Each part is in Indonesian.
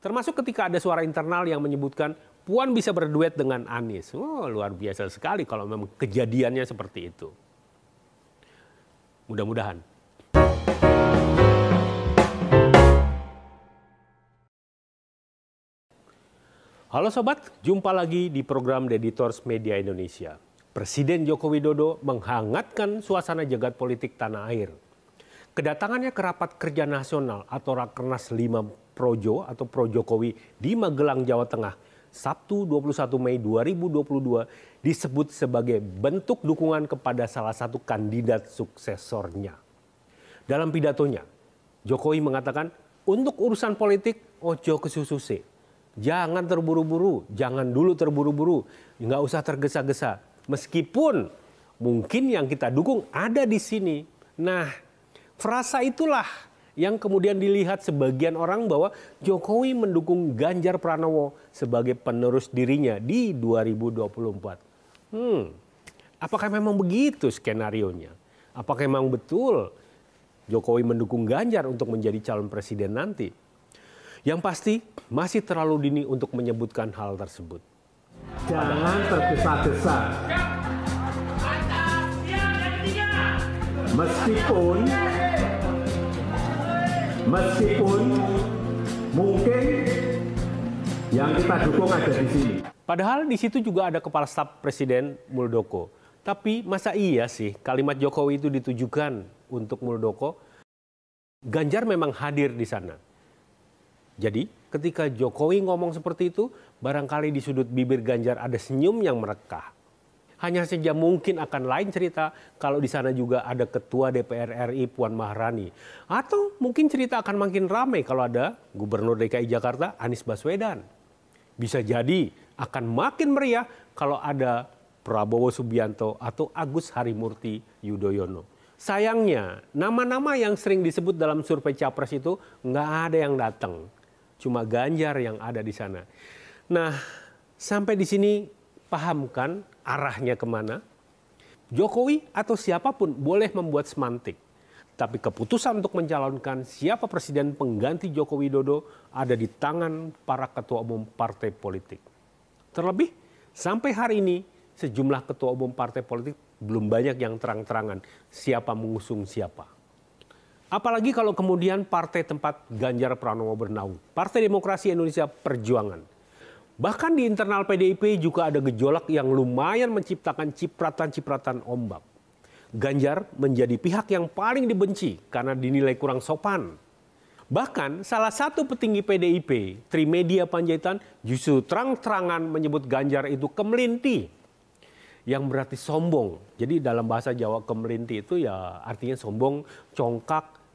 Termasuk ketika ada suara internal yang menyebutkan Puan bisa berduet dengan Anies. Oh, luar biasa sekali kalau memang kejadiannya seperti itu. Mudah-mudahan. Halo Sobat, jumpa lagi di program The Editors Media Indonesia. Presiden Joko Widodo menghangatkan suasana jagat politik tanah air. Kedatangannya ke Rapat Kerja Nasional atau Rakernas 5 Projo atau Pro Jokowi di Magelang, Jawa Tengah, Sabtu 21 Mei 2022 disebut sebagai bentuk dukungan kepada salah satu kandidat suksesornya. Dalam pidatonya, Jokowi mengatakan, untuk urusan politik, ojo kesususe. Jangan terburu-buru, jangan dulu terburu-buru, nggak usah tergesa-gesa. Meskipun mungkin yang kita dukung ada di sini. Nah, frasa itulah yang kemudian dilihat sebagian orang bahwa Jokowi mendukung Ganjar Pranowo sebagai penerus dirinya di 2024. Apakah memang begitu skenarionya? Apakah memang betul Jokowi mendukung Ganjar untuk menjadi calon presiden nanti? Yang pasti masih terlalu dini untuk menyebutkan hal tersebut. Jangan tergesa-gesa. Meskipun mungkin yang kita dukung ada di sini. Padahal di situ juga ada Kepala Staf Presiden Muldoko. Tapi masa iya sih kalimat Jokowi itu ditujukan untuk Muldoko? Ganjar memang hadir di sana. Jadi ketika Jokowi ngomong seperti itu, barangkali di sudut bibir Ganjar ada senyum yang merekah. Hanya saja mungkin akan lain cerita kalau di sana juga ada Ketua DPR RI Puan Maharani. Atau mungkin cerita akan makin ramai kalau ada Gubernur DKI Jakarta Anies Baswedan. Bisa jadi akan makin meriah kalau ada Prabowo Subianto atau Agus Harimurti Yudhoyono. Sayangnya nama-nama yang sering disebut dalam survei Capres itu nggak ada yang datang. Cuma Ganjar yang ada di sana. Nah, sampai di sini paham kan arahnya kemana? Jokowi atau siapapun boleh membuat semantik. Tapi keputusan untuk mencalonkan siapa presiden pengganti Joko Widodo ada di tangan para ketua umum partai politik. Terlebih, sampai hari ini sejumlah ketua umum partai politik belum banyak yang terang-terangan siapa mengusung siapa. Apalagi kalau kemudian partai tempat Ganjar Pranowo bernaung, Partai Demokrasi Indonesia Perjuangan. Bahkan di internal PDIP juga ada gejolak yang lumayan menciptakan cipratan-cipratan ombak. Ganjar menjadi pihak yang paling dibenci karena dinilai kurang sopan. Bahkan salah satu petinggi PDIP, Trimedia Panjaitan, justru terang-terangan menyebut Ganjar itu kemelinti. Yang berarti sombong. Jadi dalam bahasa Jawa kemelinti itu ya artinya sombong, congkak.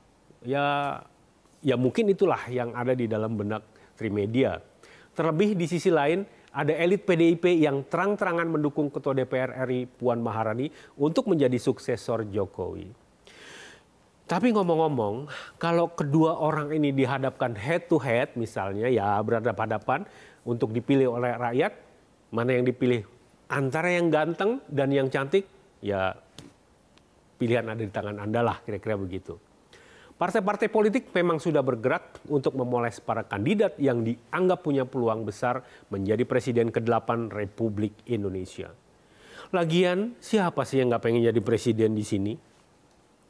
Ya mungkin itulah yang ada di dalam benak Trimedia. Terlebih di sisi lain ada elit PDIP yang terang-terangan mendukung Ketua DPR RI Puan Maharani untuk menjadi suksesor Jokowi. Tapi ngomong-ngomong, kalau kedua orang ini dihadapkan head to head misalnya ya berhadapan-hadapan untuk dipilih oleh rakyat, mana yang dipilih? Antara yang ganteng dan yang cantik, ya pilihan ada di tangan Anda lah, kira-kira begitu. Partai-partai politik memang sudah bergerak untuk memoles para kandidat yang dianggap punya peluang besar menjadi Presiden ke-8 Republik Indonesia. Lagian, siapa sih yang nggak pengen jadi presiden di sini?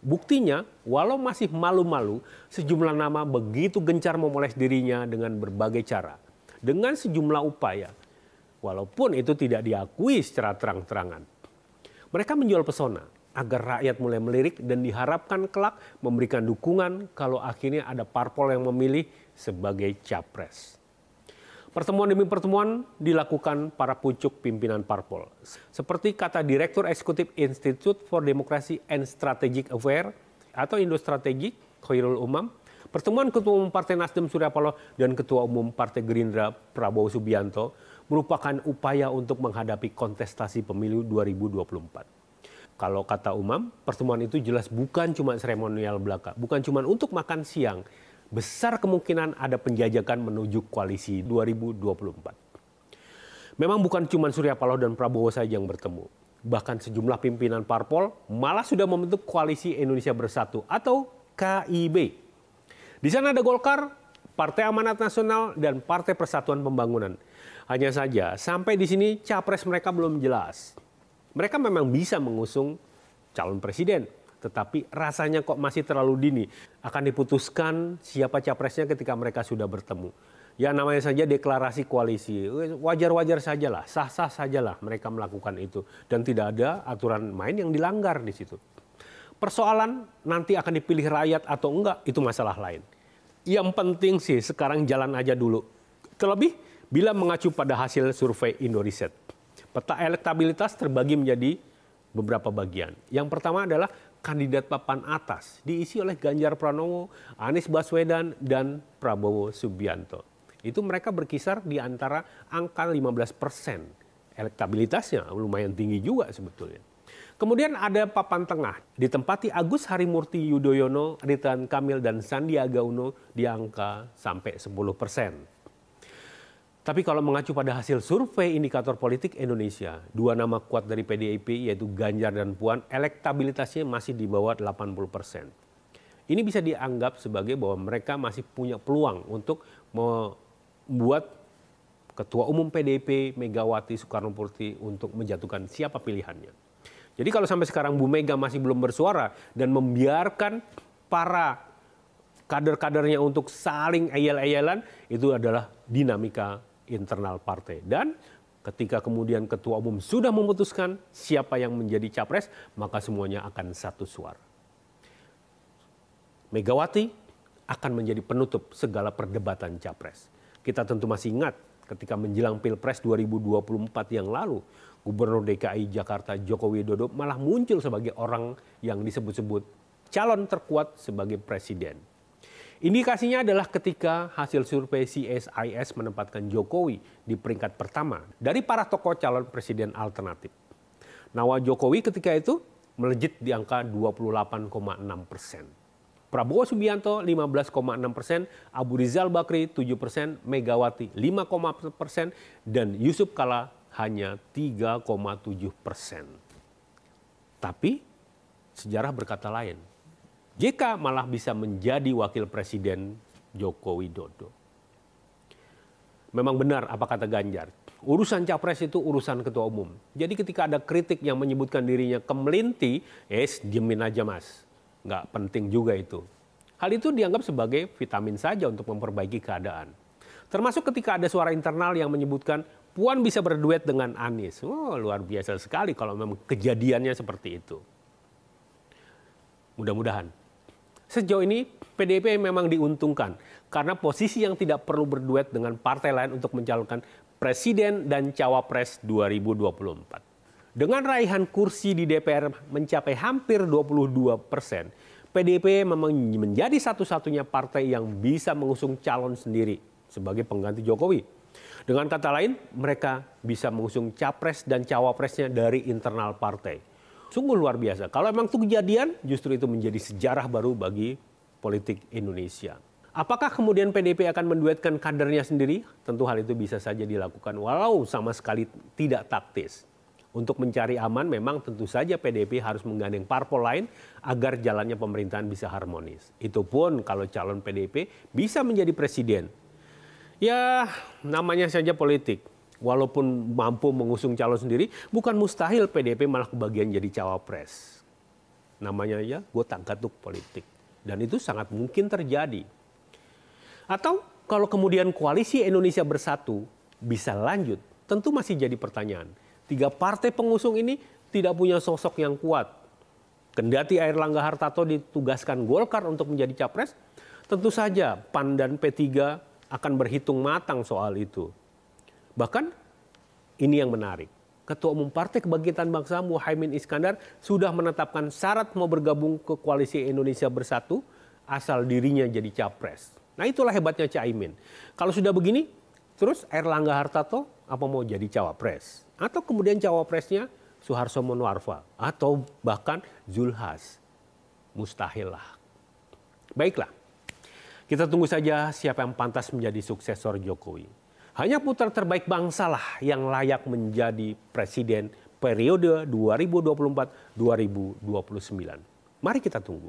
Buktinya, walau masih malu-malu, sejumlah nama begitu gencar memoles dirinya dengan berbagai cara. Dengan sejumlah upaya. Walaupun itu tidak diakui secara terang-terangan. Mereka menjual pesona agar rakyat mulai melirik dan diharapkan kelak memberikan dukungan kalau akhirnya ada parpol yang memilih sebagai capres. Pertemuan demi pertemuan dilakukan para pucuk pimpinan parpol. Seperti kata Direktur Eksekutif Institute for Democracy and Strategic Affairs atau Indo-Strategik, Khairul Umam, pertemuan Ketua Umum Partai Nasdem Surya Paloh dan Ketua Umum Partai Gerindra Prabowo Subianto merupakan upaya untuk menghadapi kontestasi pemilu 2024. Kalau kata Umam, pertemuan itu jelas bukan cuma seremonial belaka, bukan cuma untuk makan siang. Besar kemungkinan ada penjajakan menuju koalisi 2024. Memang bukan cuma Surya Paloh dan Prabowo saja yang bertemu. Bahkan sejumlah pimpinan parpol malah sudah membentuk koalisi Indonesia Bersatu atau KIB. Di sana ada Golkar, Partai Amanat Nasional, dan Partai Persatuan Pembangunan. Hanya saja, sampai di sini capres mereka belum jelas. Mereka memang bisa mengusung calon presiden, tetapi rasanya kok masih terlalu dini. Akan diputuskan siapa capresnya ketika mereka sudah bertemu. Ya namanya saja deklarasi koalisi, wajar-wajar sajalah, sah-sah sajalah mereka melakukan itu. Dan tidak ada aturan main yang dilanggar di situ. Persoalan nanti akan dipilih rakyat atau enggak, itu masalah lain. Yang penting sih sekarang jalan aja dulu. Terlebih bila mengacu pada hasil survei Indoriset. Peta elektabilitas terbagi menjadi beberapa bagian. Yang pertama adalah kandidat papan atas, diisi oleh Ganjar Pranowo, Anies Baswedan, dan Prabowo Subianto. Itu mereka berkisar di antara angka 15%. Elektabilitasnya lumayan tinggi juga sebetulnya. Kemudian ada papan tengah, ditempati Agus Harimurti Yudhoyono, Ridwan Kamil, dan Sandiaga Uno di angka sampai 10%. Tapi kalau mengacu pada hasil survei indikator politik Indonesia, dua nama kuat dari PDIP yaitu Ganjar dan Puan, elektabilitasnya masih di bawah 80%. Ini bisa dianggap sebagai bahwa mereka masih punya peluang untuk membuat Ketua Umum PDIP Megawati Soekarnoputri untuk menjatuhkan siapa pilihannya. Jadi kalau sampai sekarang Bu Mega masih belum bersuara dan membiarkan para kader-kadernya untuk saling eyel-eyelan, itu adalah dinamika internal partai. Dan ketika kemudian Ketua Umum sudah memutuskan siapa yang menjadi capres, maka semuanya akan satu suara. Megawati akan menjadi penutup segala perdebatan capres. Kita tentu masih ingat ketika menjelang Pilpres 2024 yang lalu, Gubernur DKI Jakarta Joko Widodo malah muncul sebagai orang yang disebut-sebut calon terkuat sebagai presiden. Indikasinya adalah ketika hasil survei CSIS menempatkan Jokowi di peringkat pertama dari para tokoh calon presiden alternatif. Nawa Jokowi ketika itu melejit di angka 28,6%. Prabowo Subianto 15,6%, Abu Rizal Bakri 7%, Megawati 5,4%, dan Yusuf Kala hanya 3,7%. Tapi sejarah berkata lain. JK malah bisa menjadi wakil presiden Joko Widodo. Memang benar apa kata Ganjar. Urusan capres itu urusan ketua umum. Jadi ketika ada kritik yang menyebutkan dirinya kemelinti, diemin aja mas. Nggak penting juga itu. Hal itu dianggap sebagai vitamin saja untuk memperbaiki keadaan. Termasuk ketika ada suara internal yang menyebutkan Puan bisa berduet dengan Anies. Oh, luar biasa sekali kalau memang kejadiannya seperti itu. Mudah-mudahan. Sejauh ini PDIP memang diuntungkan karena posisi yang tidak perlu berduet dengan partai lain untuk mencalonkan presiden dan cawapres 2024. Dengan raihan kursi di DPR mencapai hampir 22%, PDIP memang menjadi satu-satunya partai yang bisa mengusung calon sendiri sebagai pengganti Jokowi. Dengan kata lain, mereka bisa mengusung capres dan cawapresnya dari internal partai. Sungguh luar biasa. Kalau memang itu kejadian, justru itu menjadi sejarah baru bagi politik Indonesia. Apakah kemudian PDIP akan menduetkan kadernya sendiri? Tentu hal itu bisa saja dilakukan walau sama sekali tidak taktis. Untuk mencari aman memang tentu saja PDIP harus menggandeng parpol lain agar jalannya pemerintahan bisa harmonis. Itu pun kalau calon PDIP bisa menjadi presiden. Ya namanya saja politik. Walaupun mampu mengusung calon sendiri, bukan mustahil PDIP malah kebagian jadi cawapres. Namanya ya gotak-gatuk politik. Dan itu sangat mungkin terjadi. Atau kalau kemudian koalisi Indonesia Bersatu bisa lanjut, tentu masih jadi pertanyaan. Tiga partai pengusung ini tidak punya sosok yang kuat. Kendati Airlangga Hartarto ditugaskan Golkar untuk menjadi capres, tentu saja PAN dan P3 akan berhitung matang soal itu. Bahkan ini yang menarik. Ketua Umum Partai Kebangkitan Bangsa Muhaimin Iskandar sudah menetapkan syarat mau bergabung ke koalisi Indonesia Bersatu asal dirinya jadi capres. Nah itulah hebatnya Caimin. Kalau sudah begini, terus Airlangga Hartarto apa mau jadi cawapres? Atau kemudian cawapresnya Suharto Monoarfa atau bahkan Zulhas. Mustahil lah. Baiklah, kita tunggu saja siapa yang pantas menjadi suksesor Jokowi. Hanya putra terbaik bangsa lah yang layak menjadi presiden periode 2024-2029. Mari kita tunggu.